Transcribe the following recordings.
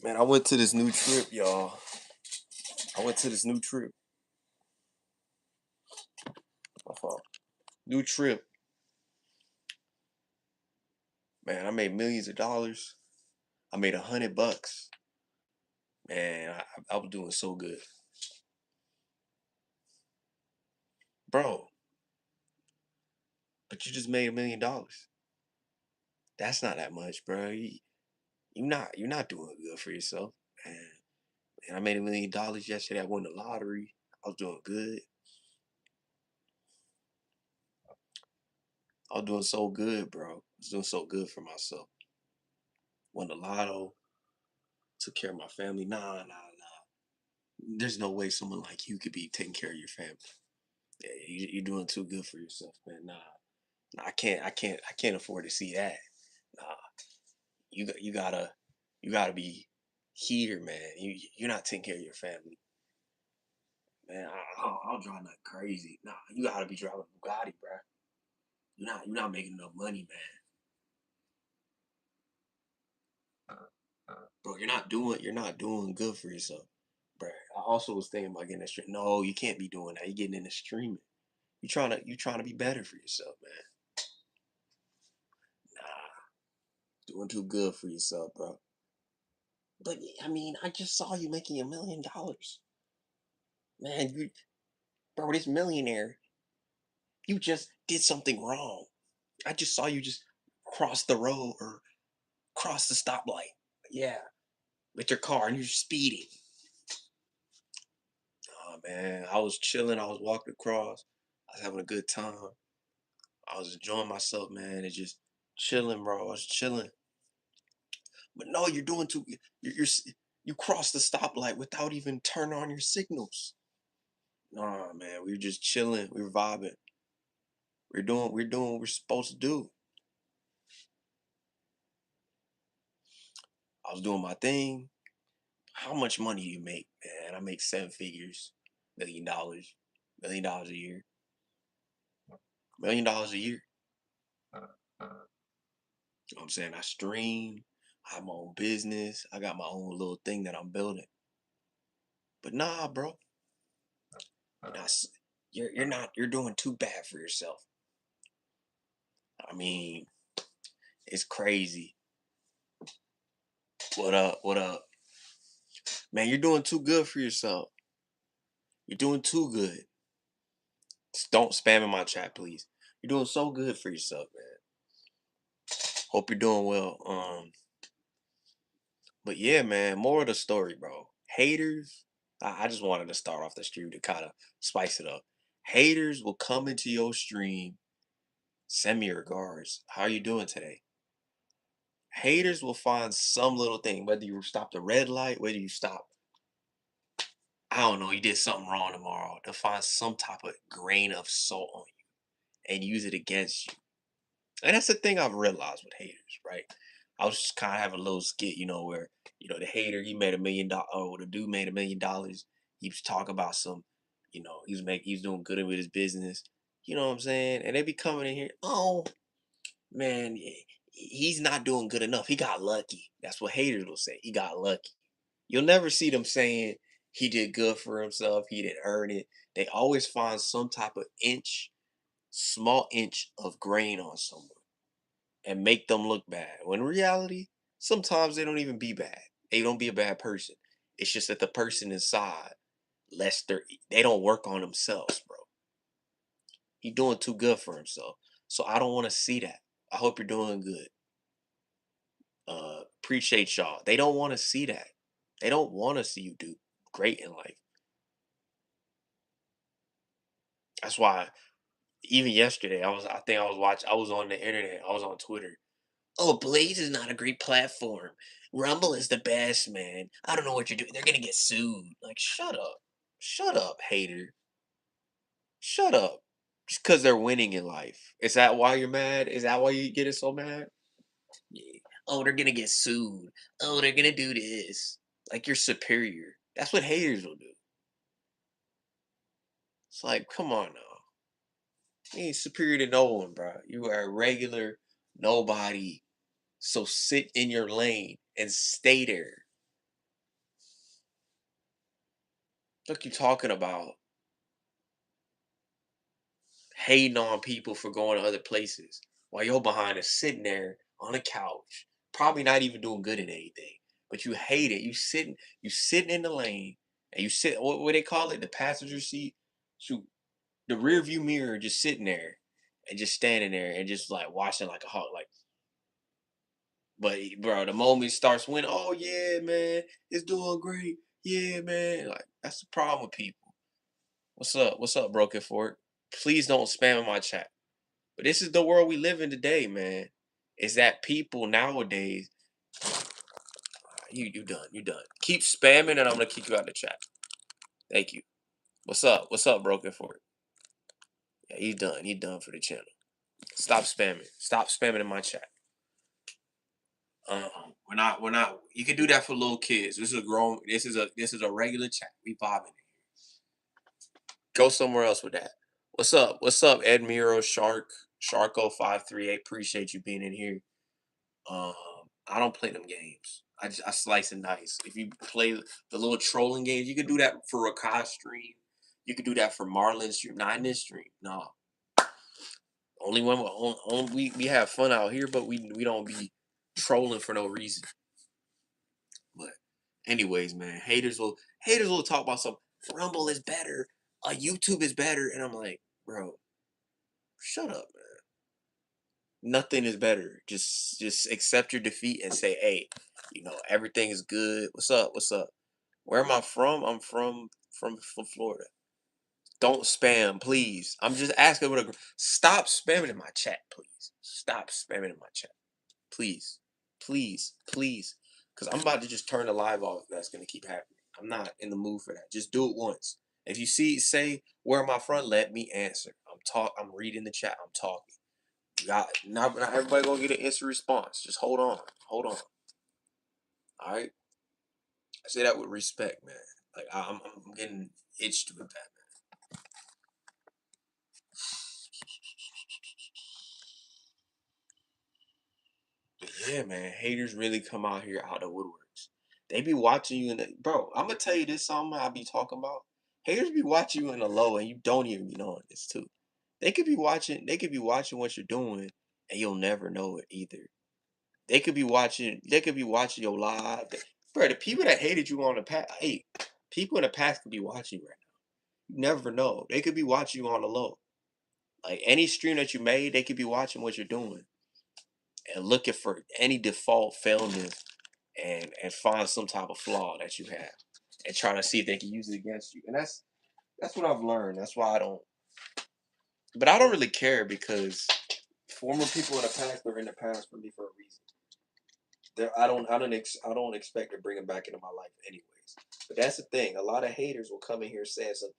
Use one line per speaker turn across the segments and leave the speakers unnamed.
Man, I went to this new trip, y'all. I went to this new trip. My fault. New trip. Man, I made millions of dollars. I made $100. Man, I was doing so good. Bro, but you just made $1 million. That's not that much, bro. You're not doing good for yourself. Man, I made $1 million yesterday. I won the lottery. I was doing good. I was doing so good, bro. I was doing so good for myself. Won the lotto, took care of my family. Nah. There's no way someone like you could be taking care of your family. Yeah, you're doing too good for yourself, man. Nah, I can't afford to see that. Nah, you gotta be here, man. You're not taking care of your family, man. I'll drive like crazy. Nah, you gotta be driving a Bugatti, bro. You're not making enough money, man. Bro, you're not doing good for yourself, bro. I also was thinking about getting a stream. No, you can't be doing that. You're getting into streaming. You trying to be better for yourself, man. Nah, doing too good for yourself, bro. But I mean, I just saw you making $1 million, man. Bro, this millionaire, you just did something wrong. I just saw you just cross the road or cross the stoplight. Yeah, with your car and you're speeding. Oh man, I was chilling. I was walking across. I was having a good time. I was enjoying myself, man, and just chilling, bro. I was chilling. But no, you're doing too. You crossed the stoplight without even turning on your signals. Nah, man, we were just chilling. We were vibing. We're doing what we're supposed to do. I was doing my thing. How much money do you make, man? I make seven figures, $1 million, $1 million a year, $1 million a year. You know what I'm saying? I stream. I have my own business. I got my own little thing that I'm building. But nah, bro, you're not. You're not. You're doing too bad for yourself. I mean, it's crazy. What up? What up? Man, you're doing too good for yourself. You're doing too good. Just don't spam in my chat, please. You're doing so good for yourself, man. Hope you're doing well. But yeah, man, more of the story, bro. Haters. I just wanted to start off the stream to kind of spice it up. Haters will come into your stream, send me regards. How are you doing today? Haters will find some little thing, whether you stop the red light, whether you stop, I don't know, you did something wrong tomorrow. They'll find some type of grain of salt on you and use it against you. And that's the thing I've realized with haters, right? I was just kind of having a little skit, where the hater he made $1 million. Oh, the dude made $1 million. He was talking about some, he's doing good with his business. You know what I'm saying? And they be coming in here. Oh man, he's not doing good enough. He got lucky. That's what haters will say. He got lucky. You'll never see them saying he did good for himself. He didn't earn it. They always find some type of small inch of grain on someone and make them look bad. When in reality, sometimes they don't even be bad. They don't be a bad person. It's just that the person inside, less they don't work on themselves, bro. He doing too good for himself. So I don't want to see that. I hope you're doing good. Appreciate y'all. They don't want to see that. They don't want to see you do great in life. That's why even yesterday I think I was watching I was on the internet. I was on Twitter. Oh, Blaze is not a great platform. Rumble is the best, man. I don't know what you're doing. They're gonna get sued. Like, shut up. Shut up, hater. Shut up. Just because they're winning in life. Is that why you're mad? Is that why you get it so mad? Yeah. Oh, they're gonna get sued. Oh, they're gonna do this. Like you're superior. That's what haters will do. It's like, come on now. You ain't superior to no one, bro. You are a regular nobody. So sit in your lane and stay there. Look, you talking about hating on people for going to other places while your behind is sitting there on a couch, probably not even doing good in anything. But you hate it. You sitting in the lane, and you sit what they call it, the passenger seat. Shoot, the rear view mirror, just sitting there and just standing there and just like watching like a hawk. Like, but bro, the moment it starts winning, oh yeah, man, it's doing great. Yeah, man. Like that's the problem with people. What's up? What's up, Broken Fork? Please don't spam in my chat. But this is the world we live in today, man. Is that people nowadays? You done? You done? Keep spamming, and I'm gonna kick you out the chat. Thank you. What's up? What's up, Broken Fork? Yeah, you done. You done for the channel. Stop spamming. Stop spamming in my chat. We're not. We're not. You can do that for little kids. This is a grown. This is a regular chat. We vibing. Go somewhere else with that. What's up? What's up, Admiral Shark Sharko 538? Appreciate you being in here. Um, I don't play them games. I slice and dice. If you play the little trolling games, you could do that for Rakai stream. You could do that for Marlon stream. Not in this stream. No. Only when we have fun out here, but we don't be trolling for no reason. But anyways, man, haters will talk about some Rumble is better, YouTube is better, and I'm like, bro, shut up, man. Nothing is better. Just accept your defeat and say, hey, everything is good. What's up? What's up? Where am I from? I'm from Florida. Don't spam, please. I'm just asking what a stop spamming in my chat, please. Stop spamming in my chat. Please. Please. Please. Because I'm about to just turn the live off if that's gonna keep happening. I'm not in the mood for that. Just do it once. If you say where am I from, let me answer. I'm reading the chat. I'm talking. Not everybody gonna get an instant response. Just hold on. Hold on. All right. I say that with respect, man. Like I'm getting itched with that. But yeah, man, haters really come out here out of woodworks. They be watching you in the bro. I'm gonna tell you this something I be talking about. Haters be watching you in the low, and you don't even be knowing this too. They could be watching. They could be watching what you're doing, and you'll never know it either. They could be watching. They could be watching your live. Bro, the people that hated you on the past, hey, people in the past could be watching you right now. You never know. They could be watching you on the low. Like any stream that you made, they could be watching what you're doing and looking for any default failness and find some type of flaw that you have and trying to see if they can use it against you. And that's what I've learned. That's why I don't. But I don't really care because former people in the past are in the past for me for a reason. I don't expect to bring them back into my life anyways. But that's the thing. A lot of haters will come in here saying something.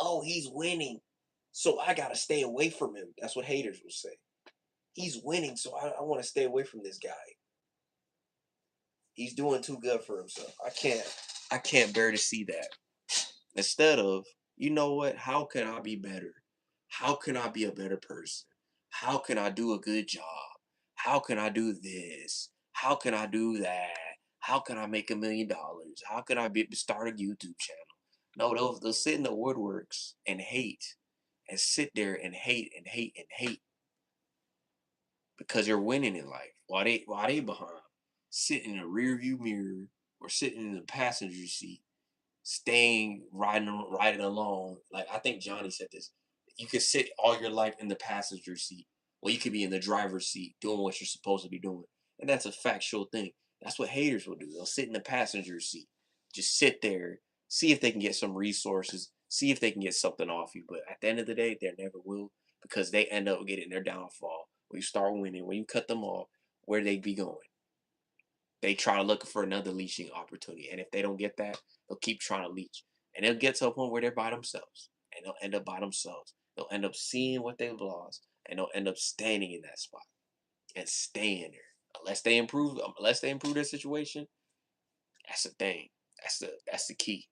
Oh, he's winning, so I gotta stay away from him. That's what haters will say. He's winning, so I want to stay away from this guy. He's doing too good for himself. I can't bear to see that. Instead of, you know what? How can I be better? How can I be a better person? How can I do a good job? How can I do this? How can I do that? How can I make $1 million? How can I start a YouTube channel? No, they'll sit in the woodworks and hate and sit there and hate and hate and hate because they're winning in life while they behind, sitting in a rear view mirror or sitting in the passenger seat, staying riding along. Like I think Johnny said this. You could sit all your life in the passenger seat. Well, you could be in the driver's seat doing what you're supposed to be doing. And that's a factual thing. That's what haters will do. They'll sit in the passenger seat. Just sit there, see if they can get some resources, see if they can get something off you. But at the end of the day, they never will because they end up getting their downfall. When you start winning, when you cut them off, where they be going? They try to look for another leashing opportunity. And if they don't get that, they'll keep trying to leech. And they'll get to a point where they're by themselves. And they'll end up by themselves. They'll end up seeing what they've lost. And they'll end up standing in that spot and staying there. Unless they improve their situation, that's the thing. That's the key.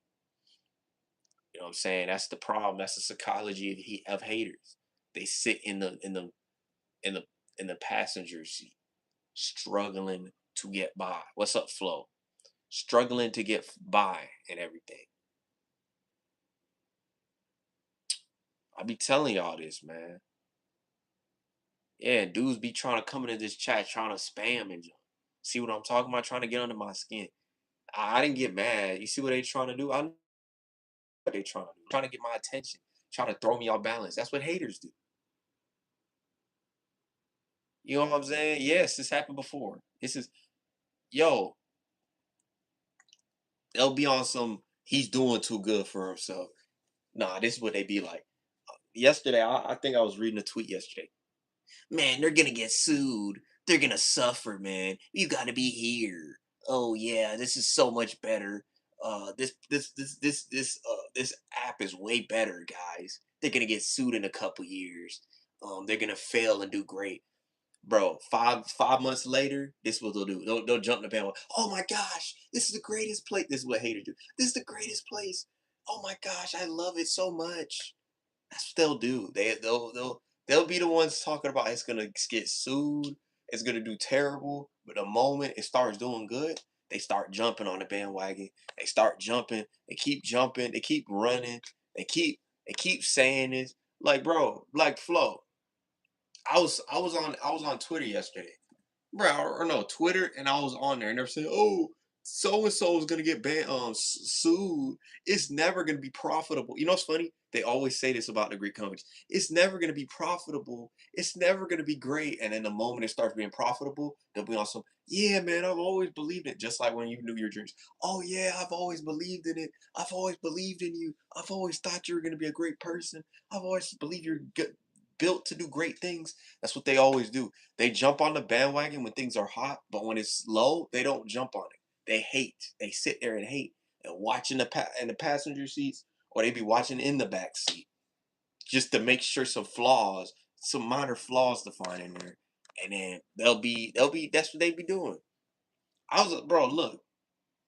You know what I'm saying? That's the problem. That's the psychology of haters. They sit in the in the passenger seat, struggling to get by. What's up, Flo? Struggling to get by and everything. I be telling y'all this, man. Yeah, dudes be trying to come into this chat trying to spam and see what I'm talking about, trying to get under my skin. I didn't get mad. You see what they trying to do? I know what they trying to do. Trying to get my attention, trying to throw me off balance. That's what haters do. You know what I'm saying? Yes, this happened before. This is yo, they'll be on some he's doing too good for himself. Nah, this is what they be like. Yesterday, I think I was reading a tweet yesterday. Man, they're gonna get sued. They're gonna suffer, man. You gotta be here. Oh yeah, this is so much better. This app is way better, guys. They're gonna get sued in a couple years. They're gonna fail and do great, bro. Five months later, this is what they'll do. They'll jump the bandwagon. Oh my gosh, this is the greatest place. This is what haters do. This is the greatest place. Oh my gosh, I love it so much. That's what they'll do. They'll be the ones talking about it's gonna get sued, it's gonna do terrible. But the moment it starts doing good, they start jumping on the bandwagon. They start jumping. They keep jumping. They keep running. They keep saying this. Like, bro, like Flo. I was on Twitter yesterday, bro, or no, Twitter, and I was on there, and they're saying, "Oh, so and so is gonna get sued. It's never gonna be profitable." You know what's funny? They always say this about the Greek companies. It's never gonna be profitable. It's never gonna be great. And then the moment it starts being profitable, they'll be on some. Yeah, man, I've always believed it. Just like when you knew your dreams. Oh yeah, I've always believed in it. I've always believed in you. I've always thought you were gonna be a great person. I've always believed you're built to do great things. That's what they always do. They jump on the bandwagon when things are hot, but when it's low, they don't jump on it. They hate. They sit there and hate and watch in the passenger seats, or they be watching in the back seat just to make sure some minor flaws to find in there, and then they'll be. That's what they be doing. Bro. Look,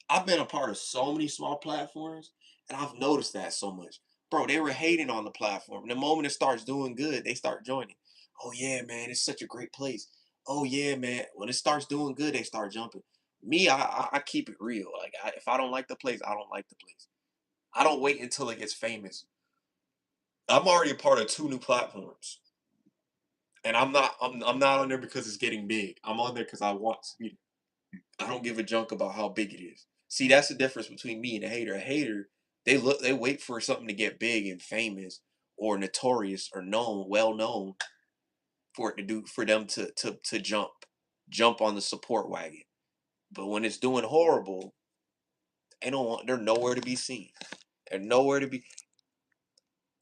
I've been a part of so many small platforms, and I've noticed that so much. Bro, they were hating on the platform. The moment it starts doing good, they start joining. Oh yeah, man, it's such a great place. Oh yeah, man. When it starts doing good, they start jumping. Me, I keep it real. Like if I don't like the place, I don't like the place. I don't wait until it gets famous. I'm already a part of two new platforms, and I'm not on there because it's getting big. I'm on there because I want to be. I don't give a junk about how big it is. See, that's the difference between me and a hater. A hater, they wait for something to get big and famous or notorious or known, well known for it to do for them to jump on the support wagon. But when it's doing horrible, they're nowhere to be seen. They're nowhere to be.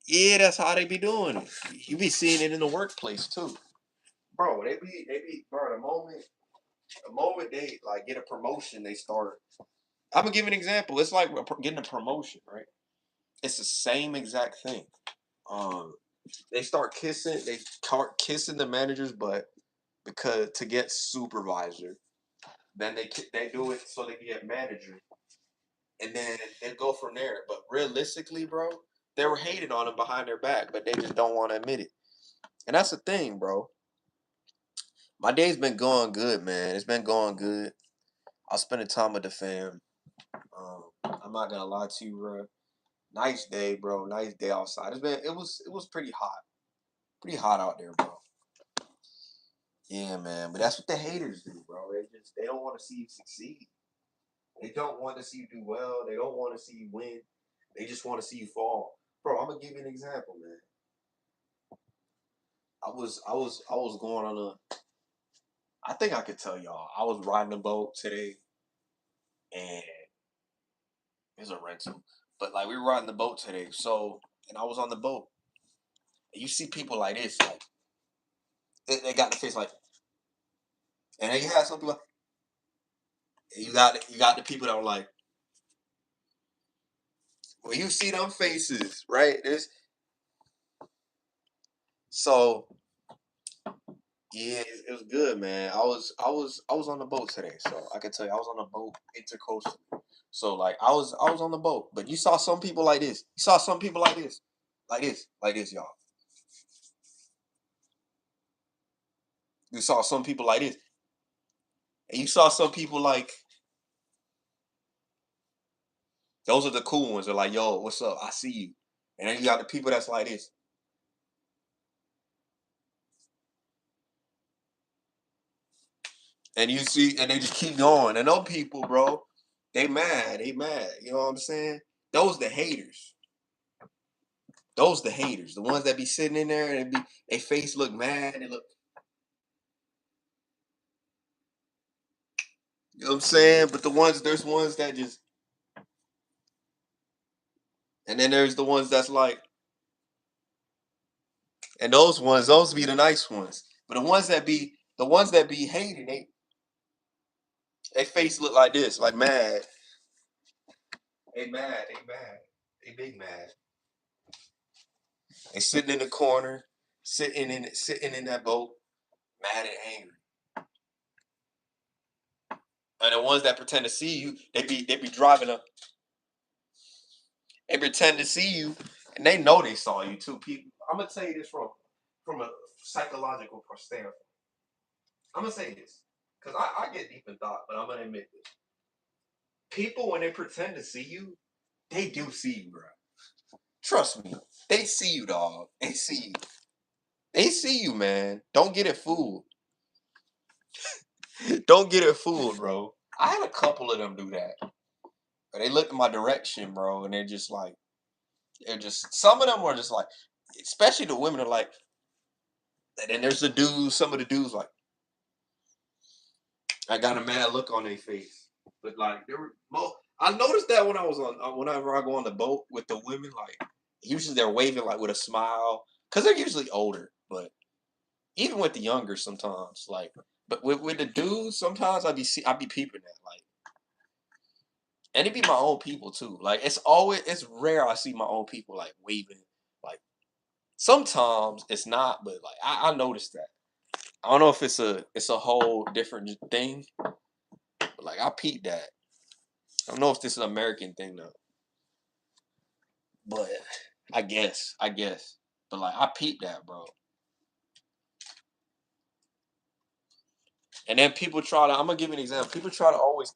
Yeah, that's how they be doing it. You be seeing it in the workplace too. Bro, they be bro, the moment they like get a promotion, they start. I'm gonna give an example. It's like getting a promotion, right? It's the same exact thing. Um, they start kissing the manager's butt because to get supervisor. Then they do it so they can get manager, and then they go from there. But realistically, bro, they were hated on them behind their back, but they just don't want to admit it. And that's the thing, bro. My day's been going good, man. It's been going good. I was spending time with the fam. I'm not gonna lie to you, bro. Nice day, bro. Nice day outside. It was pretty hot out there, bro. Yeah, man. But that's what the haters do, bro. They don't want to see you succeed. They don't want to see you do well. They don't want to see you win. They just want to see you fall. Bro, I'm gonna give you an example, man. I was going on a I think I could tell y'all. I was riding a boat today and it's a rental. But like we were riding the boat today. So and I was on the boat. And you see people like this, like they got the face like and then you have some people you got the people that were like when you see them faces, right? There's so yeah, it was good, man. I was on the boat today, so I can tell you I was on the boat intercoastal. So like I was on the boat, but you saw some people like this. You saw some people like this, y'all. You saw some people like this, and you saw some people like those are the cool ones. They're like, yo, what's up? I see you. And then you got the people that's like this. And you see, and they just keep going. And those people, bro, they mad. They mad. You know what I'm saying? Those the haters. Those the haters. The ones that be sitting in there and they face look mad. They look, you know what I'm saying? But there's ones that just, and then there's the ones that's like, and those be the nice ones. But the ones that be hating, they face look like this, like mad. They mad. They mad. They big mad. They sitting in the corner, sitting in that boat, mad and angry. And the ones that pretend to see you, they be driving up. They pretend to see you, and they know they saw you too. People, I'm gonna tell you this from a psychological standpoint. I'm gonna say this because I get deep in thought, but I'm gonna admit this. People when they pretend to see you, they do see you, bro. Trust me, they see you, dog. They see you. They see you, man. Don't get it fooled. Don't get it fooled, bro. I had a couple of them do that. They look in my direction, bro, and they're just some of them are just like, especially the women are like, and then there's the dudes, some of the dudes like, I got a mad look on their face. But like there were I noticed that when I was on whenever I go on the boat with the women, like usually they're waving like with a smile. Cause they're usually older, but even with the younger sometimes, like but with the dudes, sometimes I be peeping at like and it be my own people too. Like it's rare I see my own people like waving. Like sometimes it's not, but like I noticed that. I don't know if it's a whole different thing, but like I peeped that. I don't know if this is an American thing though, but I guess. But like I peeped that, bro. And then people try to. I'm gonna give you an example. People try to always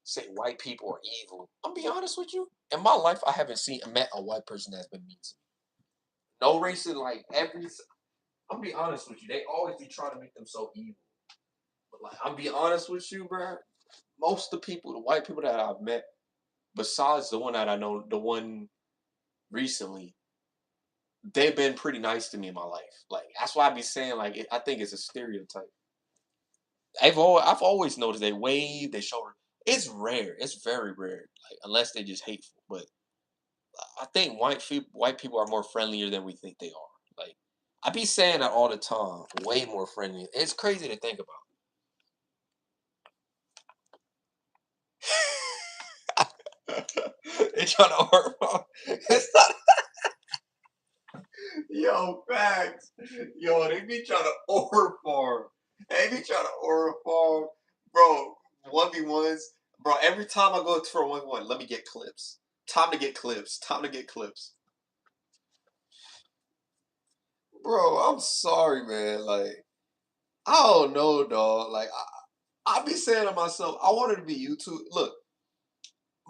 say white people are evil. I'm be honest with you. In my life, I haven't met a white person that's been mean to me. No racing, like every. I'm be honest with you. They always be trying to make them so evil. But like I'm be honest with you, bro. Most of the people, the white people that I've met, besides the one that I know, the one recently, they've been pretty nice to me in my life. Like that's why I be saying like I think it's a stereotype. I've always noticed they wave, they show. It's rare. It's very rare. Like unless they just hateful. But I think white people are more friendlier than we think they are. Like I be saying that all the time. Way more friendly. It's crazy to think about. They trying to hurt. It's not. Yo, facts. Yo, they be trying to overfarm. They be trying to overfarm. Bro, 1v1s. Bro, every time I go for a 1v1, let me get clips. Time to get clips. Time to get clips. Bro, I'm sorry, man. Like, I don't know, dog. Like, I be saying to myself, I wanted to be YouTube. Look,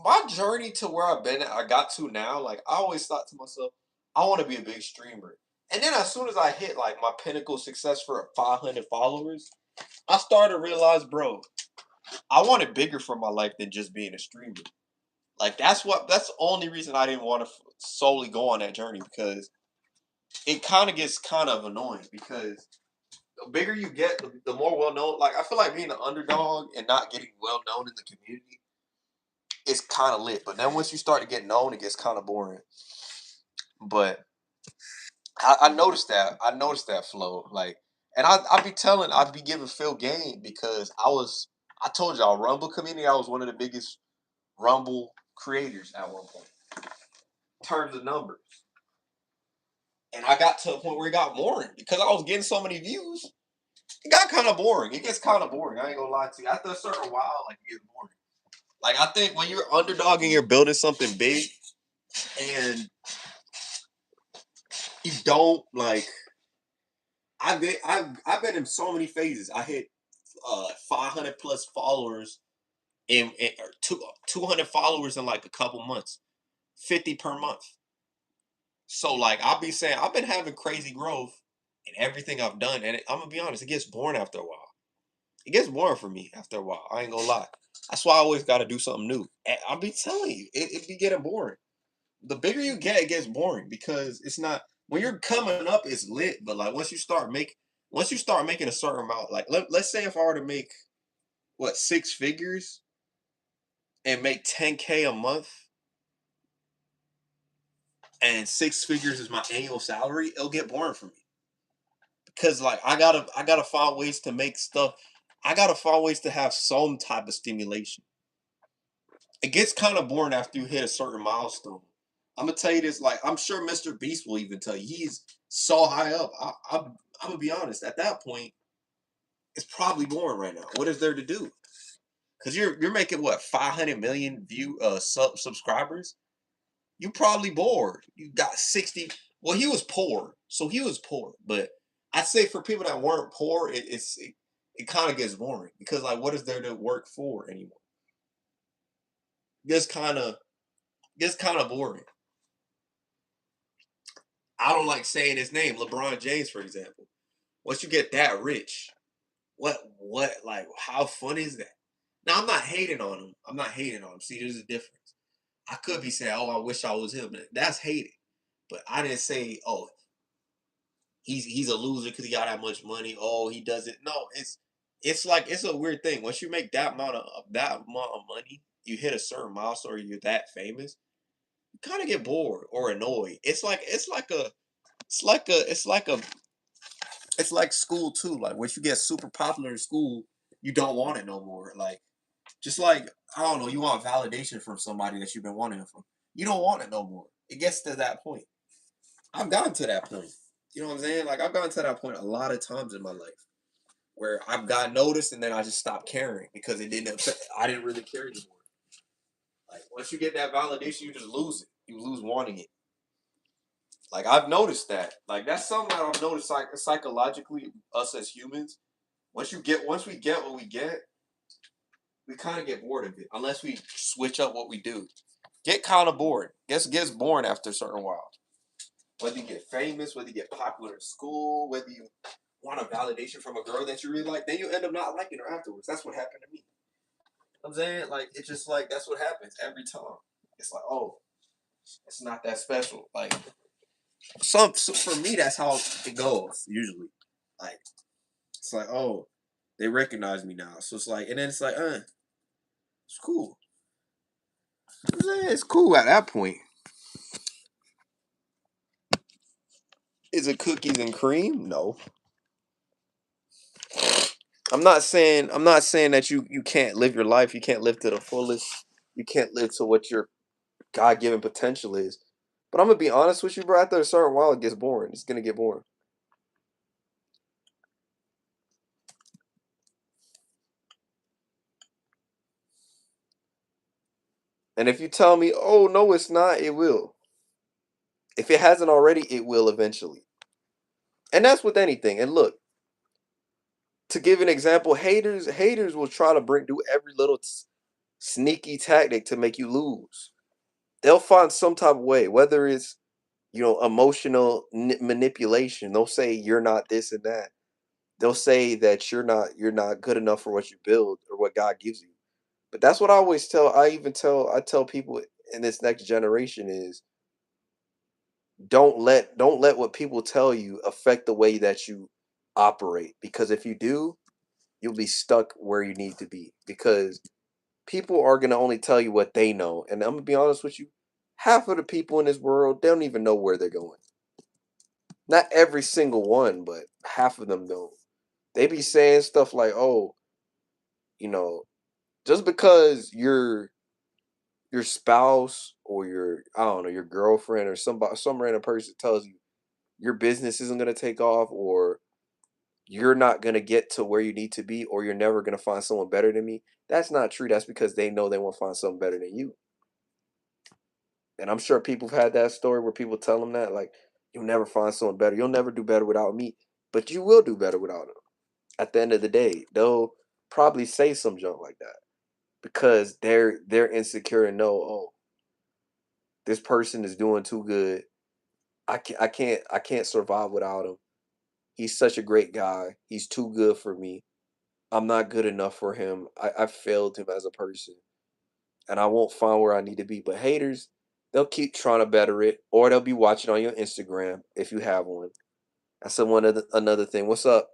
my journey to where I got to now, like, I always thought to myself, I want to be a big streamer. And then as soon as I hit like my pinnacle success for 500 followers, I started to realize, bro, I wanted bigger for my life than just being a streamer. Like that's the only reason I didn't want to solely go on that journey because it kind of gets kind of annoying because the bigger you get, the more well known. Like I feel like being an underdog and not getting well known in the community is kind of lit. But then once you start to get known, it gets kind of boring. But I noticed that. I noticed that flow. Like, and I'd be giving Phil game because I told y'all, Rumble community, I was one of the biggest Rumble creators at one point, in terms of numbers. And I got to a point where it got boring because I was getting so many views. It got kind of boring. It gets kind of boring. I ain't gonna lie to you. After a certain while, like it gets boring. Like I think when you're underdog and you're building something big, and you don't like, I've been in so many phases. I hit 500 plus followers in or 200 followers in like a couple months, 50 per month. So like I'll be saying I've been having crazy growth in everything I've done, and I'm gonna be honest, it gets boring after a while. It gets boring for me after a while. I ain't gonna lie. That's why I always got to do something new. And I'll be telling you, it be getting boring. The bigger you get, it gets boring because it's not when you're coming up, it's lit. But like once you start making a certain amount, like let's say if I were to make what 6 figures and make 10K a month, and 6 figures is my annual salary, it'll get boring for me because like I gotta find ways to make stuff. I gotta find ways to have some type of stimulation. It gets kind of boring after you hit a certain milestone. I'm gonna tell you this, like I'm sure Mr. Beast will even tell you, he's so high up. I'm gonna be honest. At that point, it's probably boring right now. What is there to do? Because you're making what 500 million subscribers. You probably bored. You got 60. Well, he was poor, so he was poor. But I'd say for people that weren't poor, it kind of gets boring because like, what is there to work for anymore? Gets kind of gets kind of boring. I don't like saying his name, LeBron James, for example. Once you get that rich, what like how fun is that? Now I'm not hating on him. I'm not hating on him. See, there's a difference. I could be saying, "Oh, I wish I was him." That's hating. But I didn't say, "Oh, he's a loser because he got that much money." Oh, he doesn't. No, it's like it's a weird thing. Once you make that amount of money, you hit a certain milestone, or you're that famous, you kind of get bored or annoyed. It's like school too. Like once you get super popular in school, you don't want it no more. Like just like I don't know, you want validation from somebody that you've been wanting it from. You don't want it no more. It gets to that point. I've gotten to that point. You know what I'm saying? Like I've gotten to that point a lot of times in my life where I've got noticed and then I just stopped caring because it didn't upset. I didn't really care anymore. Like once you get that validation, you just lose it. You lose wanting it. Like I've noticed that. Like that's something that I've noticed psychologically, us as humans. Once we get what we kind of get bored of it unless we switch up what we do. Get kind of bored. Gets boring after a certain while. Whether you get famous, whether you get popular in school, whether you want a validation from a girl that you really like, then you end up not liking her afterwards. That's what happened to me. I'm saying like it's just like that's what happens every time. It's like oh, it's not that special. Like so for me, that's how it goes usually. Like it's like oh, they recognize me now, so it's like and then it's like it's cool. It's cool at that point. Is it cookies and cream? No. I'm not saying that you can't live your life, you can't live to the fullest, you can't live to what your God given potential is. But I'm gonna be honest with you, bro. After a certain while, it gets boring. It's gonna get boring. And if you tell me, oh no, it's not, it will. If it hasn't already, it will eventually. And that's with anything. And look, to give an example, haters will try to do every little sneaky tactic to make you lose. They'll find some type of way, whether it's emotional manipulation. They'll say you're not this and that. They'll say that you're not good enough for what you build or what God gives you. But that's what I always tell. I tell people in this next generation is don't let what people tell you affect the way that you operate because if you do, you'll be stuck where you need to be because people are going to only tell you what they know. And I'm going to be honest with you, half of the people in this world they don't even know where they're going. Not every single one, but half of them don't. They be saying stuff like, "Oh, you know, just because your spouse or your I don't know, your girlfriend or some random person tells you your business isn't going to take off or you're not going to get to where you need to be or you're never going to find someone better than me." That's not true. That's because they know they won't find someone better than you. And I'm sure people have had that story where people tell them that like you'll never find someone better. You'll never do better without me, but you will do better without them. At the end of the day, they'll probably say some junk like that because they're insecure and know, oh, this person is doing too good. I can't survive without him. He's such a great guy. He's too good for me.
I'm not good enough for him. I failed him as a person, and I won't find where I need to be. But haters, they'll keep trying to better it, or they'll be watching on your Instagram if you have one. That's another thing. What's up?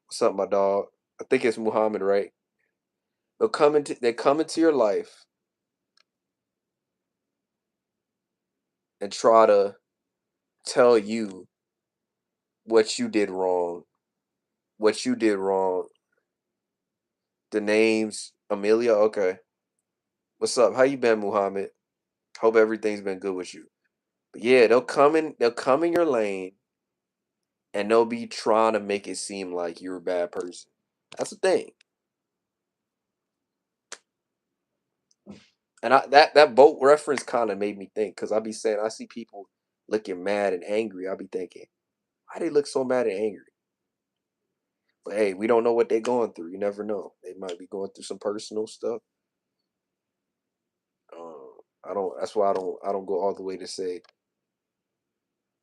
What's up, my dog? I think it's Muhammad, right? They come into your life and try to tell you what you did wrong. What you did wrong. The names Amelia. Okay. What's up? How you been, Muhammad? Hope everything's been good with you. But yeah, they'll come in your lane and they'll be trying to make it seem like you're a bad person. That's the thing. And that boat reference kind of made me think because I be saying I see people looking mad and angry. I be thinking, why they look so mad and angry? But hey, we don't know what they're going through. You never know. They might be going through some personal stuff. I don't. That's why I don't go all the way to say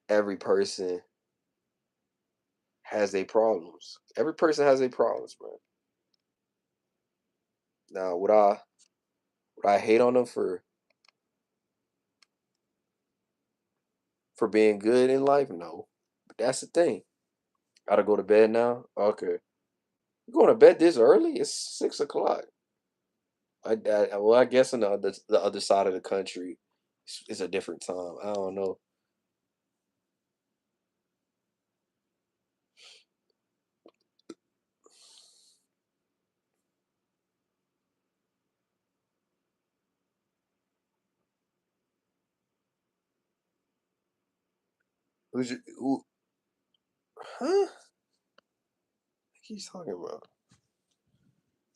every person has their problems. Every person has their problems, man. Now, would I hate on them for being good in life? No, but that's the thing. Gotta go to bed now. Okay, you going to bed this early? It's 6 o'clock. Well, I guess in the other side of the country, it's a different time. I don't know. Who? Huh? He's talking about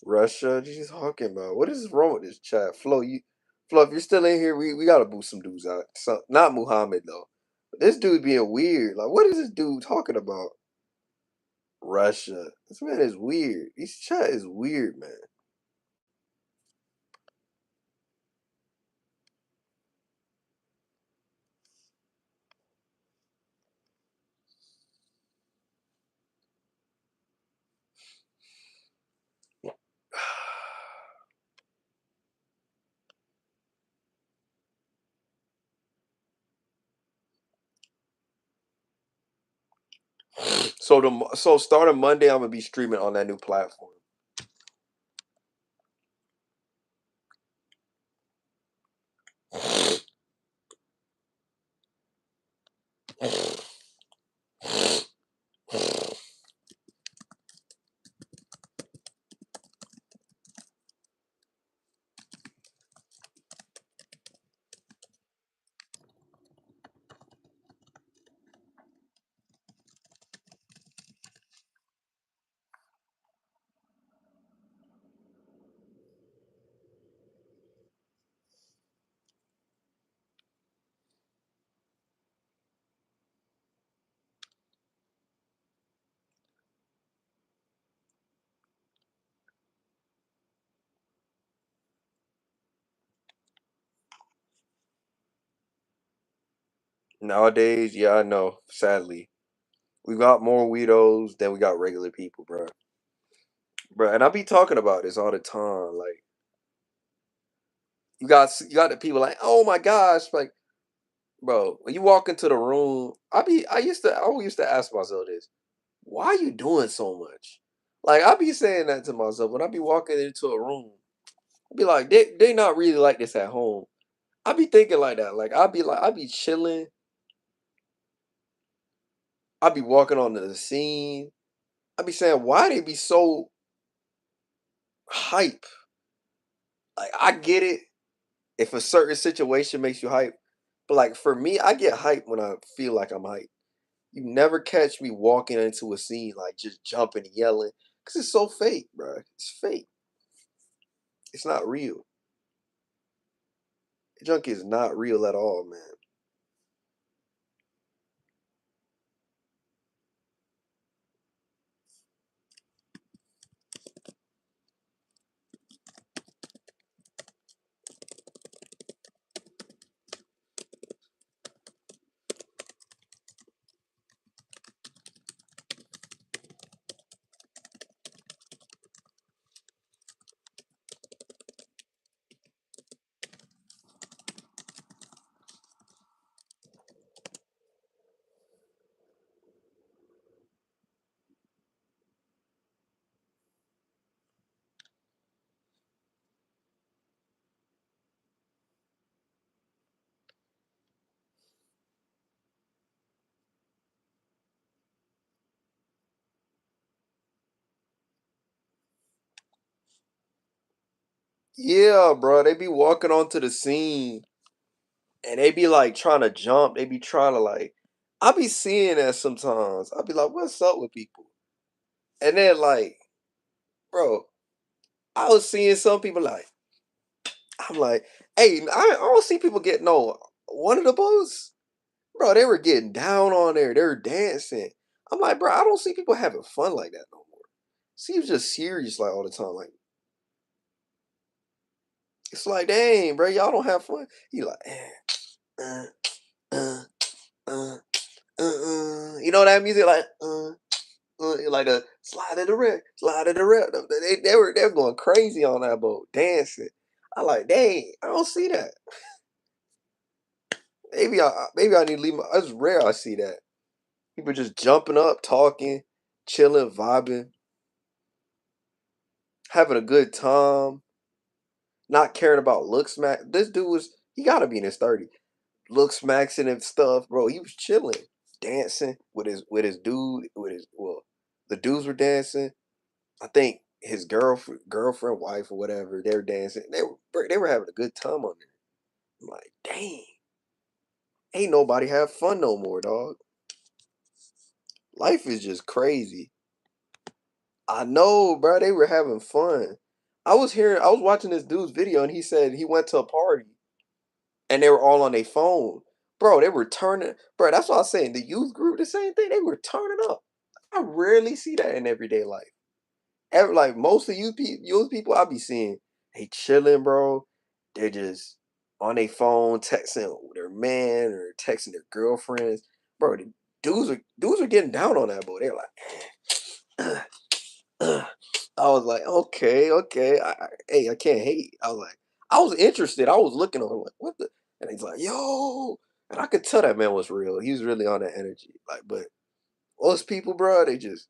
Russia. He's talking about what is wrong with this chat? Flo, if you're still in here, we gotta boost some dudes out. Not Muhammad though. But this dude being weird. Like, what is this dude talking about? Russia. This man is weird. This chat is weird, man. So starting Monday, I'm gonna be streaming on that new platform. Nowadays, yeah, I know. Sadly, we got more weirdos than we got regular people, bro. Bro, and I be talking about this all the time. Like, you got the people like, oh my gosh, like, bro, when you walk into the room, I always used to ask myself this: why are you doing so much? Like, I be saying that to myself when I be walking into a room. I be like, they not really like this at home. I be thinking like that. I be chilling. I be walking onto the scene. I be saying, why they be so hype? Like, I get it if a certain situation makes you hype, but like for me, I get hype when I feel like I'm hype. You never catch me walking into a scene like just jumping and yelling because it's so fake, bro. It's fake. It's not real. Junk is not real at all, man. Yeah, bro. They be walking onto the scene and they be like trying to jump. They be trying to like. I be seeing that sometimes. I be like, "What's up with people?" And then like, bro, I was seeing some people like, I'm like, "Hey, I don't see people getting no one of the boats, bro. They were getting down on there. They were dancing. I'm like, bro, I don't see people having fun like that no more. Seems just serious like all the time. Like it's like, dang, bro, y'all don't have fun. You like, uh, uh, uh, you know that music like like a slide of the rip, slide of the rip. They were going crazy on that boat, dancing. I like, dang, I don't see that. Maybe I need to leave my. It's rare I see that. People just jumping up, talking, chilling, vibing, having a good time, not caring about looks. This dude was he got to be in his 30s. Looks maxing and stuff, bro. He was chilling, dancing with his dude, the dudes were dancing. I think his girlfriend, wife, or whatever, they were dancing. They were having a good time on there. I'm like, dang, ain't nobody have fun no more, dog. Life is just crazy. I know, bro. They were having fun. I was watching this dude's video, and he said he went to a party, and they were all on their phone. Bro, they were turning. Bro, that's what I was saying. The youth group, the same thing. They were turning up. I rarely see that in everyday life. Like most of youth people I be seeing, they chilling, bro. They're just on their phone texting their man or texting their girlfriends. Bro, the dudes are getting down on that boy. They're like, I was like, okay, okay. Hey, I can't hate. I was like, I was interested. I was looking on like, what the? And he's like, yo, and I could tell that man was real. He was really on that energy. Like, but most people, bro, they just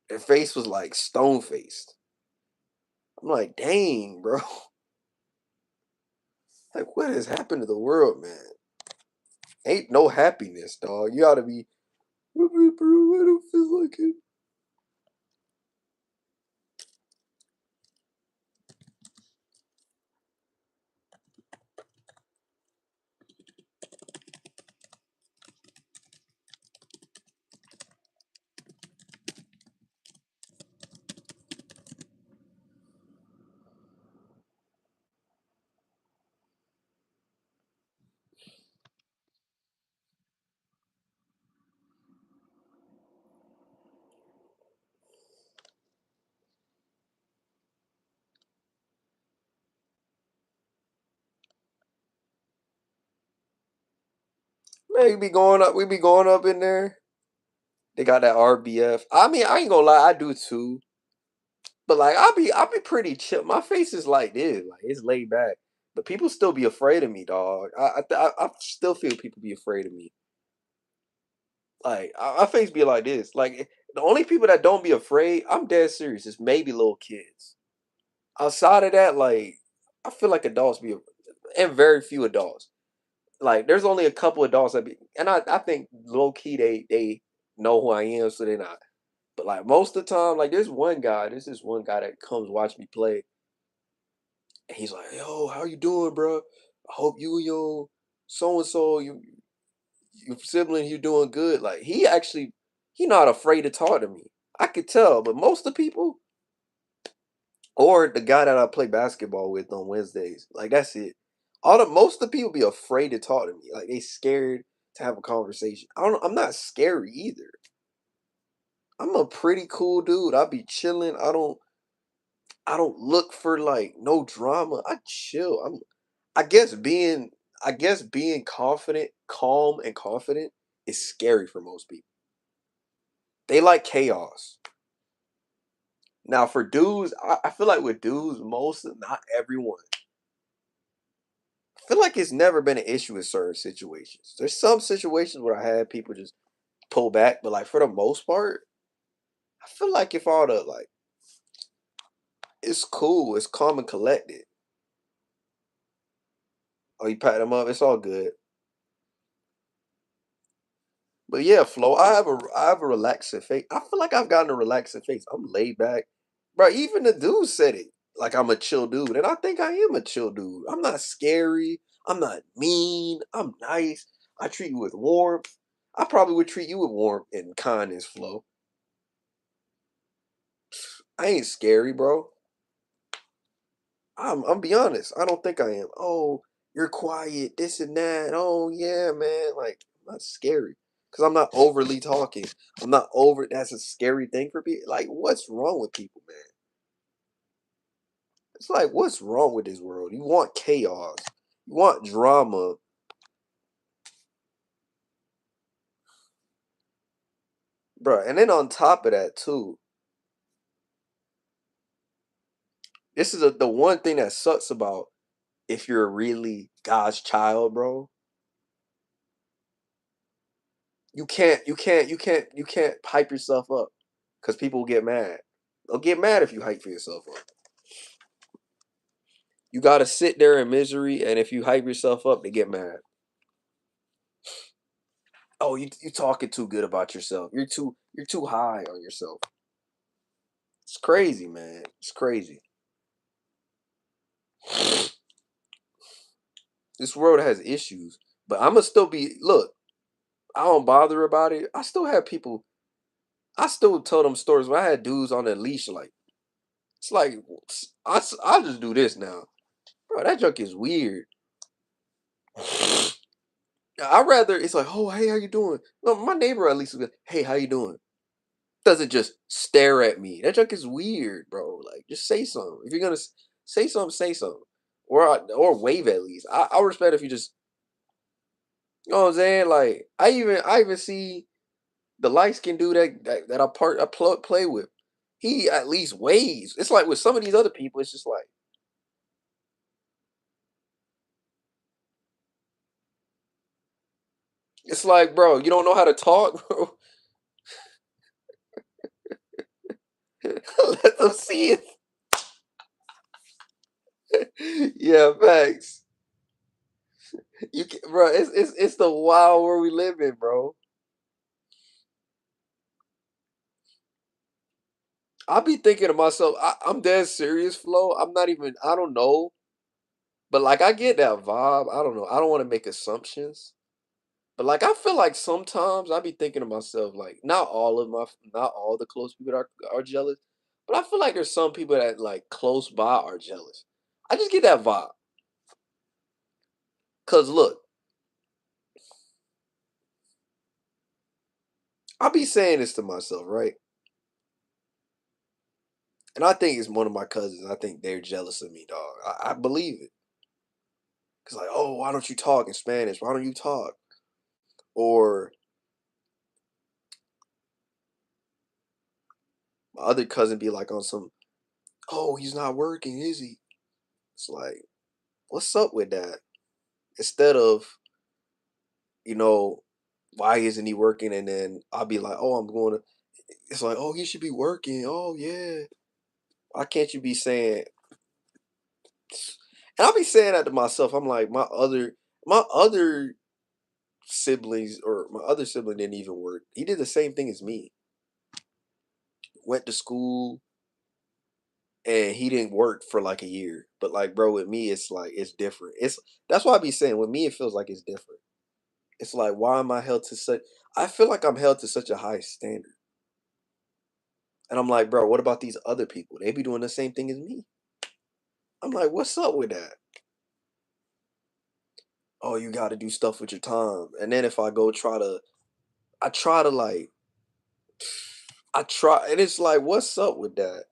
their face was like stone faced. I'm like, dang, bro. Like, what has happened to the world, man? Ain't no happiness, dog. You ought to be, bro, I don't feel like it. Man, we be going up in there. They got that RBF. I mean, I ain't gonna lie, I do too. But like I'll be pretty chill. My face is like this, like it's laid back. But people still be afraid of me, dog. I still feel people be afraid of me. Like my face be like this. Like the only people that don't be afraid, I'm dead serious. Is maybe little kids. Outside of that, like I feel like adults be, and very few adults. Like there's only a couple adults that be, and I think low key they know who I am, so they're not. But like most of the time, like there's this one guy that comes watch me play, and he's like, "Yo, how you doing, bro? I hope you and your so and so, your sibling, you doing good." Like he not afraid to talk to me. I could tell, but most of the people, or the guy that I play basketball with on Wednesdays, like that's it. Most of the people be afraid to talk to me. Like they scared to have a conversation. I'm not scary either. I'm a pretty cool dude. I be chilling. I don't look for like no drama. I chill. I guess being I guess being confident, calm and confident is scary for most people. They like chaos. Now for dudes, I feel like with dudes, not everyone. I feel like it's never been an issue in certain situations. There's some situations where I had people just pull back, but like for the most part, I feel like if all the like it's cool, it's calm and collected. Oh, you pat them up, it's all good. But yeah, Flo, I have a relaxing face. I feel like I've gotten a relaxing face. I'm laid back. Bro, even the dude said it. like I'm a chill dude, and I think I am a chill dude. I'm not scary. I'm not mean. I'm nice. I treat you with warmth. I probably would treat you with warmth and kindness, Flo. I ain't scary, bro. I'm be honest. I don't think I am. Oh, you're quiet, this and that. Oh yeah, man. Like I'm not scary because I'm not overly talking. I'm not over. That's a scary thing for people. Like, what's wrong with people, man? It's like, what's wrong with this world? You want chaos. You want drama. Bro, and then on top of that too, this is the one thing that sucks about if you're really God's child, bro. You can't hype yourself up because people get mad. They'll get mad if you hype for yourself up. You gotta sit there in misery, and if you hype yourself up, they get mad. Oh, you talking too good about yourself. You're too high on yourself. It's crazy, man. It's crazy. This world has issues, but I'ma still be look. I don't bother about it. I still have people. I still tell them stories where I had dudes on a leash. Like it's like I just do this now, bro. That junk is weird. I rather it's like, oh hey, how you doing? No, my neighbor at least will be, hey, how you doing? Doesn't just stare at me. That junk is weird, bro. Like just say something. If you're gonna say something, say something, or wave at least. I respect if you just you know what I'm saying. Like I even see the light skinned dude that I play with. He at least waves. It's like with some of these other people, it's just like it's like, bro, you don't know how to talk, bro. Let them see it. Yeah, facts. You can, bro. It's the wild world we live in, bro. I be thinking to myself, I'm dead serious, Flo. I'm not even. I don't know, but like I get that vibe. I don't know. I don't want to make assumptions, but like I feel like sometimes I be thinking to myself, like not all the close people are jealous, but I feel like there's some people that like close by are jealous. I just get that vibe. Cause look, I be saying this to myself, right? And I think it's one of my cousins. I think they're jealous of me, dog. I believe it. Cause like, oh, why don't you talk in Spanish? Why don't you talk? Or my other cousin be like on some, oh, he's not working, is he? It's like, what's up with that? Instead of, you know, why isn't he working? And then I'll be like, oh, I'm going to. It's like, oh, he should be working. Oh yeah. Why can't you be saying? And I'll be saying that to myself. I'm like, my other siblings or my other sibling didn't even work. He did the same thing as me. Went to school and he didn't work for like a year. But like, bro, with me, it's like it's different. It's that's why I be saying with me, it feels like it's different. It's like, why am I held to such? I feel like I'm held to such a high standard, and I'm like, bro, what about these other people? They be doing the same thing as me. I'm like, what's up with that? Oh, you got to do stuff with your time, and then if I go I try to like, I try, and it's like, what's up with that?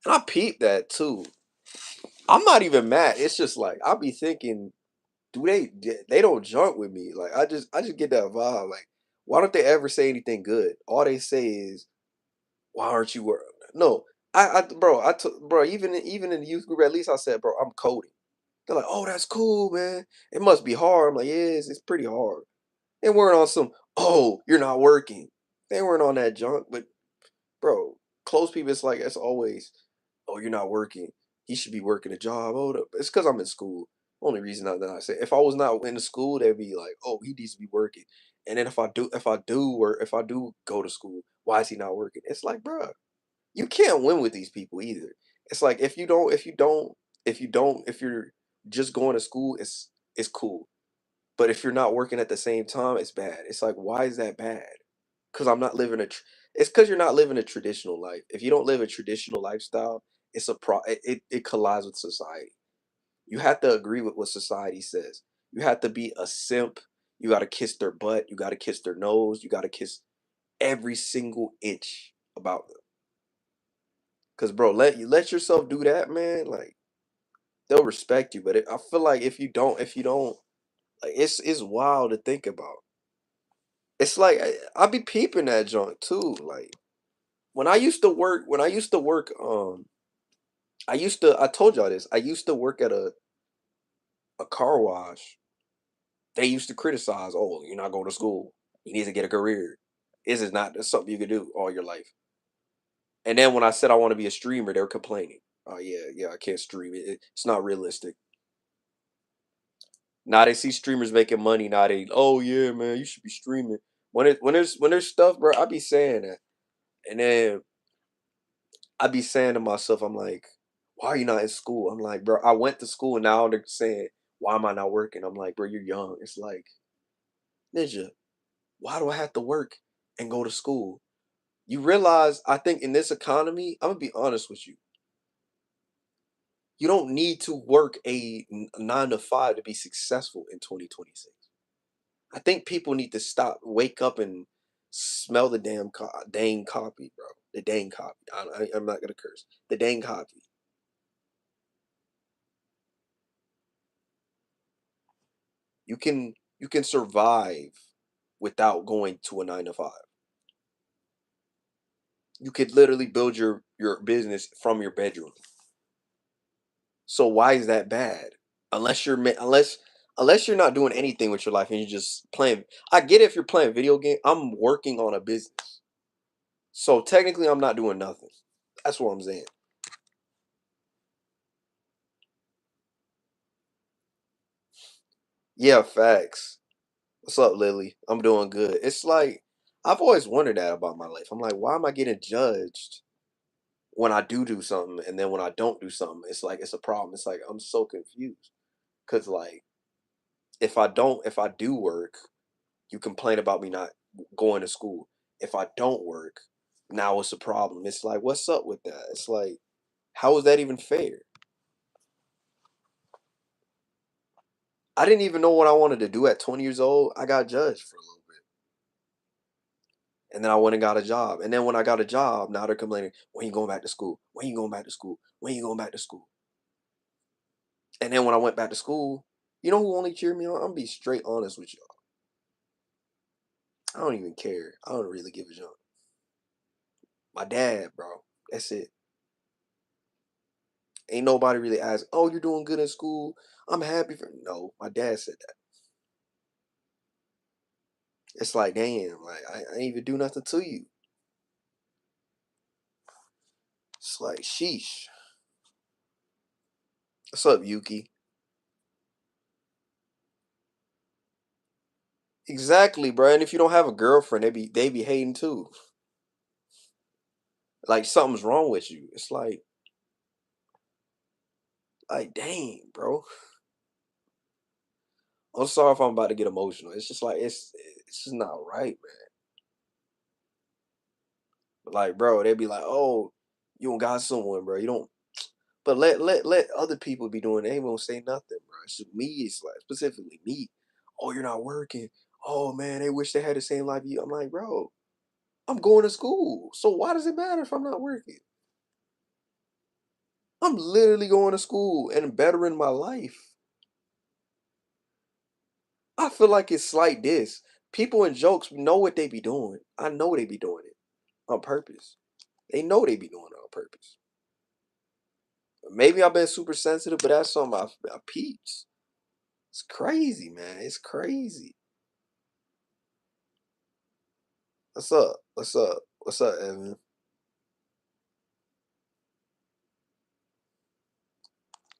And I peep that too. I'm not even mad. It's just like I be thinking, do they don't junk with me. Like I just get that vibe. Like, why don't they ever say anything good? All they say is, why aren't you work? No, bro, bro, even in the youth group, at least I said, bro, I'm coding. They're like, oh, that's cool, man. It must be hard. I'm like, yes, it's pretty hard. They weren't on some, oh, you're not working. They weren't on that junk, but bro, close people, it's like it's always, oh, you're not working. He should be working a job. Oh, it's because I'm in school. Only reason that I say if I was not in the school, they'd be like, oh, he needs to be working. And then if I do go to school, why is he not working? It's like, bro, you can't win with these people either. It's like if you're just going to school, it's cool. But if you're not working at the same time, it's bad. It's like, why is that bad? Because I'm not living a. It's because you're not living a traditional life. If you don't live a traditional lifestyle, it's a it collides with society. You have to agree with what society says. You have to be a simp. You got to kiss their butt. You got to kiss their nose. You got to kiss every single inch about them. Cause bro, let yourself do that, man. Like they'll respect you. But I feel like if you don't, like it's wild to think about. It's like I be peeping that junk too. Like when I used to work, I told y'all this. I used to work at a car wash. They used to criticize, oh, you're not going to school. You need to get a career. This is not something you can do all your life. And then when I said I want to be a streamer, they were complaining. Oh yeah, yeah, I can't stream it. It's not realistic. Now they see streamers making money. Now they, oh yeah, man, you should be streaming. When there's stuff, bro, I be saying that, and then I be saying to myself, I'm like, why are you not in school? I'm like, bro, I went to school and now they're saying, why am I not working? I'm like, bro, you're young. It's like, Ninja, why do I have to work and go to school? You realize, I think in this economy, I'm gonna be honest with you. You don't need to work a 9 to 5 to be successful in 2026. I think people need to stop, wake up, and smell the dang copy, bro. The dang copy. I'm not gonna curse. The dang copy. You can survive without going to a 9 to 5. You could literally build your business from your bedroom. So why is that bad? Unless you're not doing anything with your life and you're just playing. I get it if you're playing video game. I'm working on a business. So technically I'm not doing nothing. That's what I'm saying. Yeah, facts. What's up, Lily? I'm doing good. It's like I've always wondered that about my life. I'm like, why am I getting judged when I do something, and then when I don't do something, it's like it's a problem. It's like I'm so confused because like if I do work, you complain about me not going to school. If I don't work, now it's a problem. It's like what's up with that? It's like how is that even fair? I didn't even know what I wanted to do at 20 years old. I got judged for a little bit, and then I went and got a job. And then when I got a job, now they're complaining. When you going back to school? When you going back to school? When you going back to school? And then when I went back to school, you know who only cheered me on? I'm gonna be straight honest with you. I don't even care. I don't really give a jump. My dad, bro. That's it. Ain't nobody really asked, "Oh, you're doing good in school. I'm happy for." No, my dad said that. It's like, damn, like I ain't even do nothing to you. It's like, sheesh. What's up, Yuki? Exactly, bro. And if you don't have a girlfriend, they be hating too. Like something's wrong with you. It's like, dang, bro. I'm sorry if I'm about to get emotional. It's just like it's just not right, man. Like, bro, they be like, "Oh, you don't got someone, bro. You don't." But let other people be doing. They won't say nothing, bro. It's just me. It's like specifically me. Oh, you're not working. Oh man, they wish they had the same life you. I'm like, bro, I'm going to school. So why does it matter if I'm not working? I'm literally going to school and bettering my life. I feel like it's like this. People in jokes know what they be doing. I know they be doing it on purpose. They know they be doing it on purpose. Maybe I've been super sensitive, but that's something I peeps. It's crazy, man. It's crazy. What's up? What's up? What's up, Evan?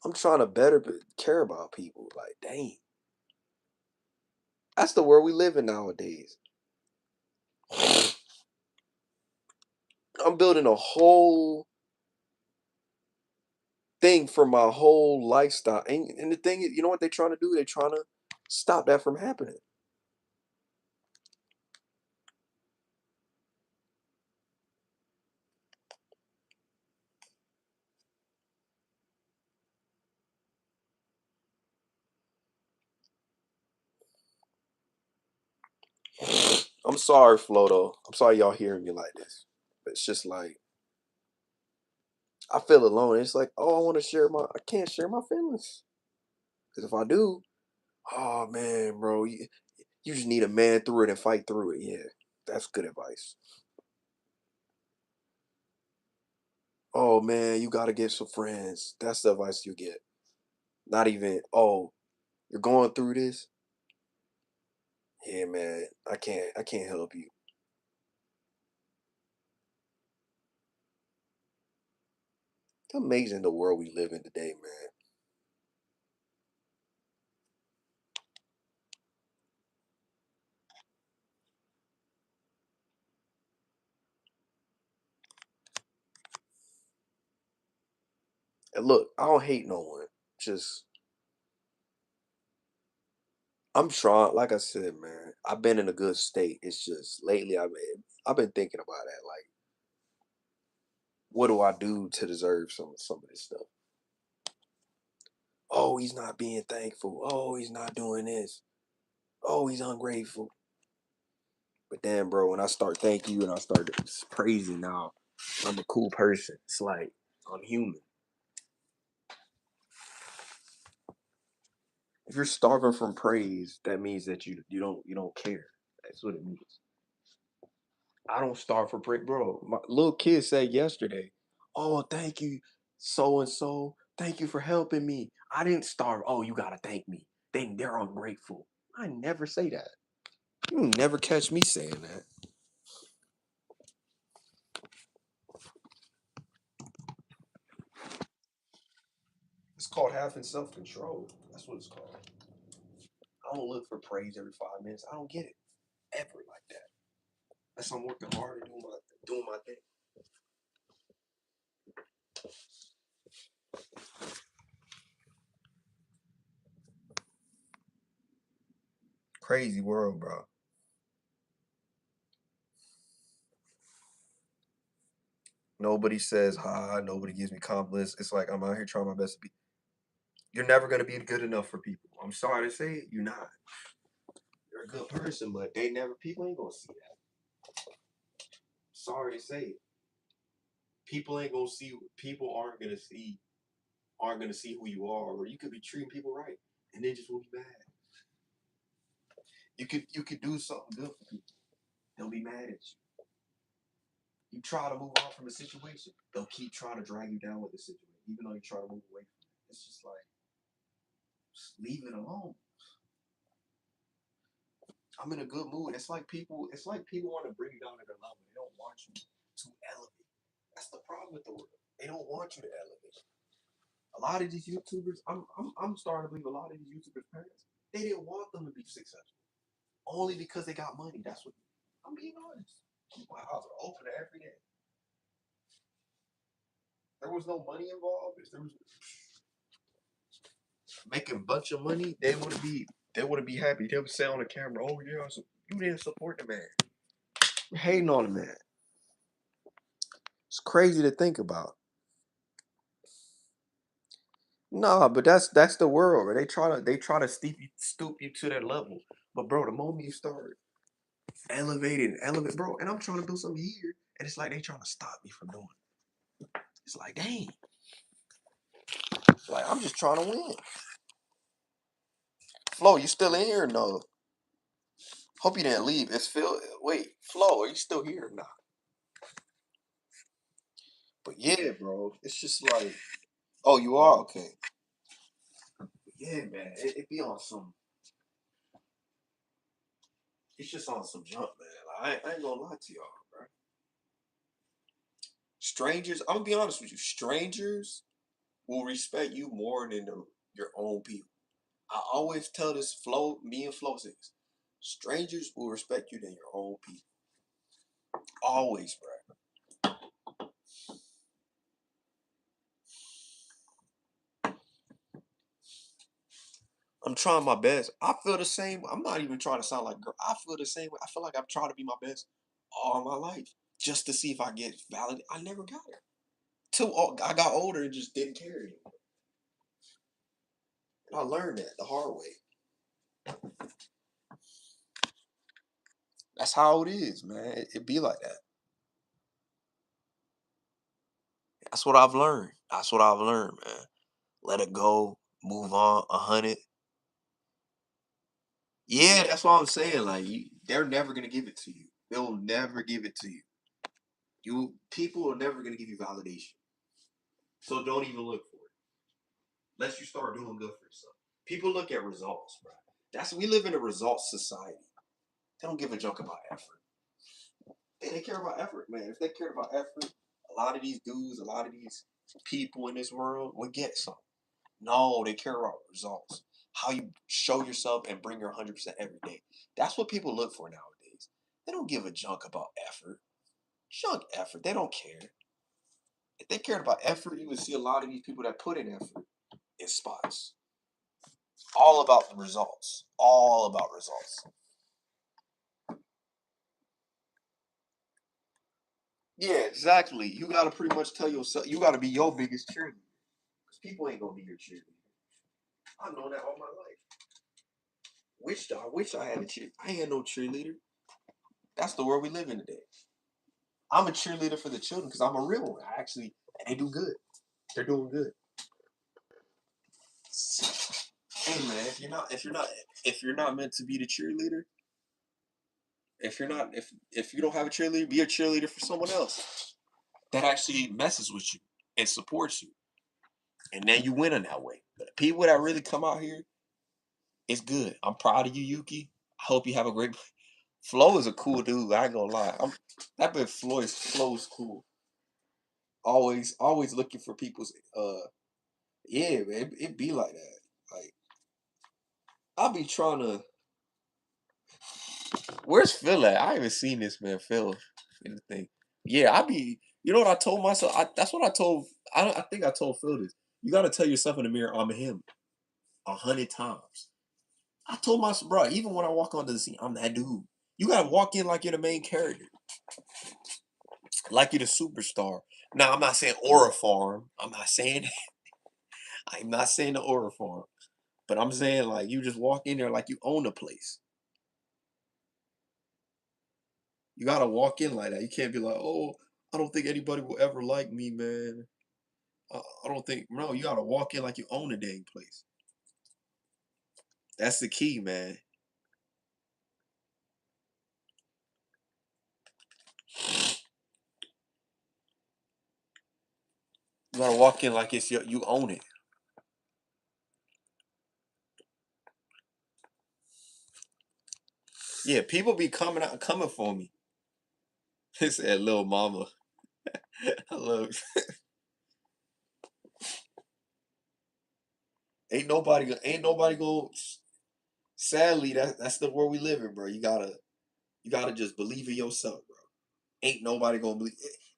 I'm trying to care about people. Like, dang, that's the world we live in nowadays. I'm building a whole thing for my whole lifestyle. And the thing is, you know what they're trying to do? They're trying to stop that from happening. I'm sorry, Floto. I'm sorry y'all hearing me like this. It's just like I feel alone. It's like, oh, I want to share my. I can't share my feelings because if I do, oh man, bro, you just need a man through it and fight through it. Yeah, that's good advice. Oh man, you gotta get some friends. That's the advice you get. Not even, oh, you're going through this. Yeah, man, I can't help you. Amazing the world we live in today, man. And look, I don't hate no one. Just I'm trying. Like I said, man, I've been in a good state. It's just lately I've been thinking about that. Like, what do I do to deserve some of this stuff? Oh, he's not being thankful. Oh, he's not doing this. Oh, he's ungrateful. But then, bro, when I start thanking you and I start praising now, I'm a cool person. It's like I'm human. If you're starving from praise, that means that you don't care. That's what it means. I don't starve for praise, bro. My little kid said yesterday, "Oh, thank you, so and so. Thank you for helping me. I didn't starve. Oh, you gotta thank me. They're ungrateful. I never say that. You never catch me saying that. It's called having self control. That's what it's called. I don't look for praise every 5 minutes. I don't get it ever like that. Unless I'm working hard and doing my thing. Crazy world, bro. Nobody says hi. Nobody gives me compliments. It's like I'm out here trying my best to be. You're never gonna be good enough for people. I'm sorry to say it. You're not. You're a good person, but they never. People ain't gonna see that. Sorry to say it. People ain't gonna see. People aren't gonna see who you are, or you could be treating people right, and they just will be mad. You could do something good for people. They'll be mad at you. You try to move on from a situation, they'll keep trying to drag you down with the situation, even though you try to move away from it. It's just like, just leave it alone. I'm in a good mood. It's like people want to bring you down to their level. They don't want you to elevate. That's the problem with the world. They don't want you to elevate. A lot of these YouTubers, I'm starting to believe a lot of these YouTubers' parents, they didn't want them to be successful. Only because they got money. That's what I'm being honest. My house are open every day. There was no money involved. If there was making a bunch of money, they wouldn't be happy. They would say on the camera, "Oh yeah, so you didn't support the man. You're hating on the man." It's crazy to think about. Nah, but that's the world. Right? They try to stoop you to that level. But bro, the moment you start elevating, elevate, bro, and I'm trying to do something here, and it's like they trying to stop me from doing it. It's like, dang, it's like I'm just trying to win. Flo, you still in here? Or no. Hope you didn't leave. It's Phil. Wait, Flo, are you still here or not? But yeah, bro, it's just like, oh, you are okay. Yeah, man, it be on some. It's just on some junk, man. Like, I ain't gonna lie to y'all, bro. Strangers, I'm gonna be honest with you. Strangers will respect you more than your own people. I always tell this Flo, me and Flo says, strangers will respect you than your own people. Always, bro.
I'm trying my best. I feel the same. I'm not even trying to sound like girl. I feel the same way. I feel like I'm trying to be my best all my life just to see if I get valid. I never got it. I got older and just didn't care anymore. And I learned that the hard way. That's how it is, man. It be like that. That's what I've learned. That's what I've learned, man. Let it go. Move on. 100. Yeah, that's what I'm saying. Like they're never gonna give it to you. They'll never give it to you. People are never gonna give you validation. So don't even look for it. Unless you start doing good for yourself. People look at results, bro. We live in a results society. They don't give a junk about effort. They care about effort, man. If they cared about effort, a lot of these dudes, a lot of these people in this world would get some. No, they care about results. How you show yourself and bring your 100% every day. That's what people look for nowadays. They don't give a junk about effort. Junk effort. They don't care. If they cared about effort, you would see a lot of these people that put in effort in spots. All about the results. All about results. Yeah, exactly. You gotta pretty much tell yourself you gotta be your biggest cheerleader. Because people ain't gonna be your cheerleader. I've known that all my life. I wish I had a cheer. I ain't had no cheerleader. That's the world we live in today. I'm a cheerleader for the children because I'm a real one. And they do good. They're doing good. Hey man, if you're not meant to be the cheerleader, if you don't have a cheerleader, be a cheerleader for someone else that actually messes with you and supports you, and then you win in that way. But the people that really come out here, it's good. I'm proud of you, Yuki. I hope you have a great. Flo is a cool dude. I ain't gonna lie. That bit Flo's cool. Always looking for people's. Yeah, man. It be like that. Like I'll be trying to. Where's Phil at? I haven't seen this man, Phil. Anything? Yeah, I be. You know what I told myself? That's what I told. I think I told Phil this. You got to tell yourself in the mirror, I'm him, 100 times. I told myself, bro. Even when I walk onto the scene, I'm that dude. You gotta walk in like you're the main character, like you're the superstar. Now, I'm not saying Aura Farm. I'm not saying the Aura Farm. But I'm saying like you just walk in there like you own the place. You gotta walk in like that. You can't be like, oh, I don't think anybody will ever like me, man. I don't think no. You gotta walk in like you own the dang place. That's the key, man. You gotta walk in like you own it. Yeah, people be coming for me. He said, "Little mama." Look, ain't nobody going. Sadly, that's the world we live in, bro. You gotta just believe in yourself, bro. Ain't nobody gonna believe.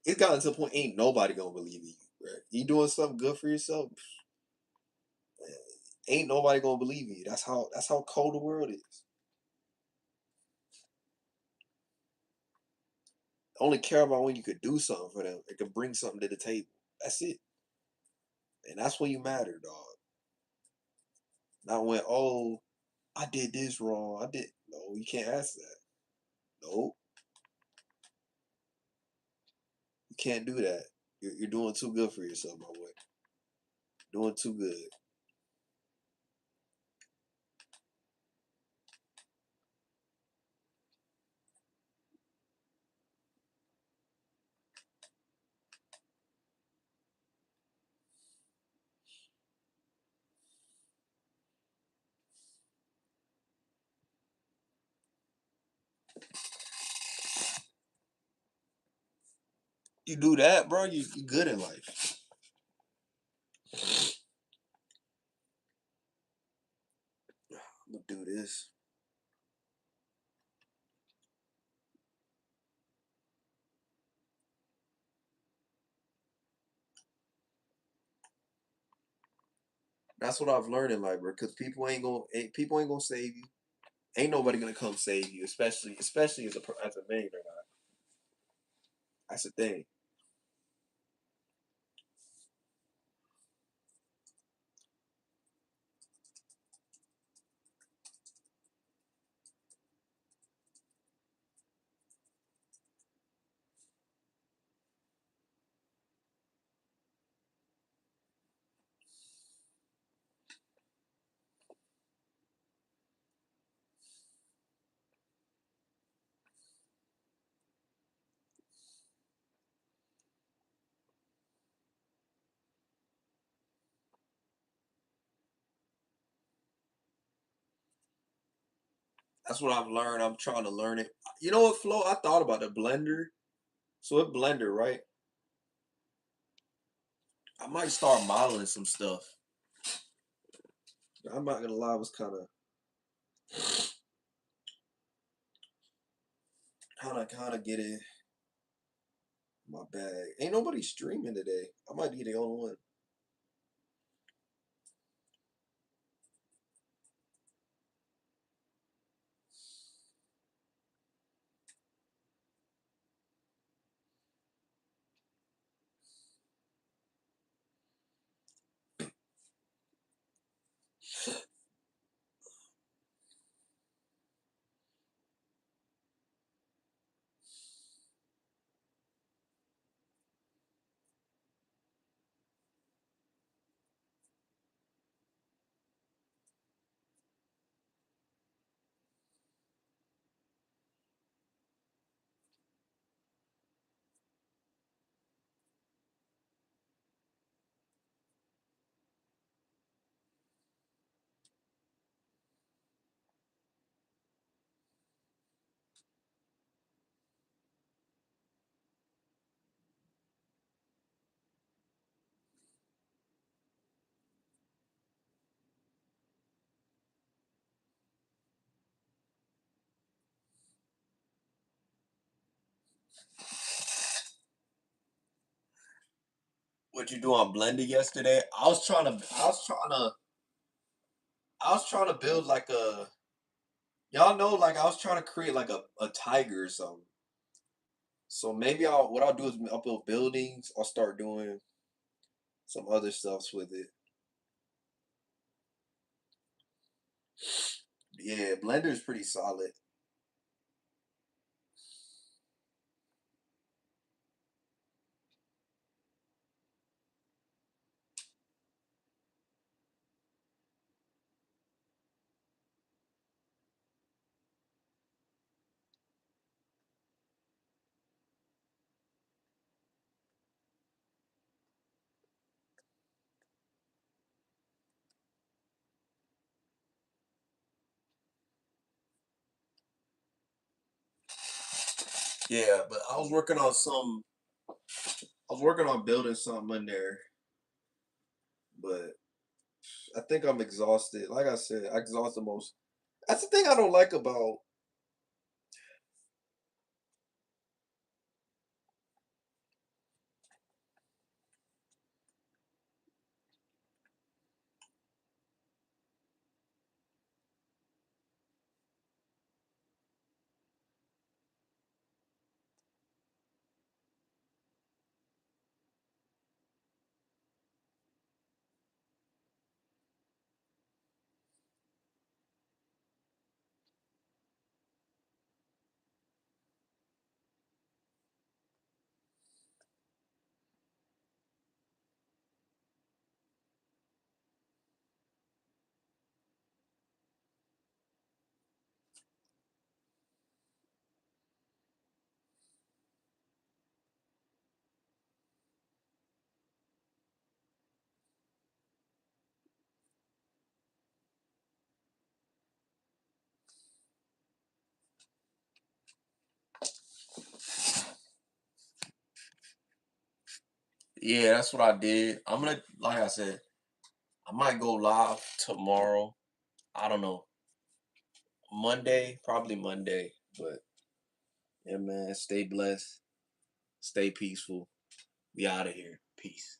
It's gotten to the point. Ain't nobody gonna believe in you, bro. You doing something good for yourself. Ain't nobody gonna believe in you. That's how cold the world is. Only care about when you could do something for them. It could bring something to the table. That's it. And that's when you matter, dog. Not when, oh, I did this wrong. I did. No, you can't ask that. No, you can't do that. You're doing too good for yourself, my boy. Doing too good. You do that, bro. You good in life. I'm gonna do this. That's what I've learned in life, bro. Because people ain't gonna save you. Ain't nobody gonna come save you, especially as a man or not. That's the thing. That's what I've learned. I'm trying to learn it. You know what, Flo? I thought about the blender. So a blender, right? I might start modeling some stuff. I'm not gonna lie, I was kind of getting my bag. Ain't nobody streaming today. I might be the only one. What you do on Blender yesterday? I was trying to build like a, y'all know, like I was trying to create like a tiger or something. So maybe what I'll do is I'll build buildings. I'll start doing some other stuffs with it. Yeah, Blender is pretty solid. Yeah, but I was working on building something in there, but I think I'm exhausted. Like I said, I exhaust the most. That's the thing I don't like about. Yeah, that's what I did. Like I said, I might go live tomorrow. I don't know. Monday, probably Monday. But yeah, man, stay blessed, stay peaceful. We out of here. Peace.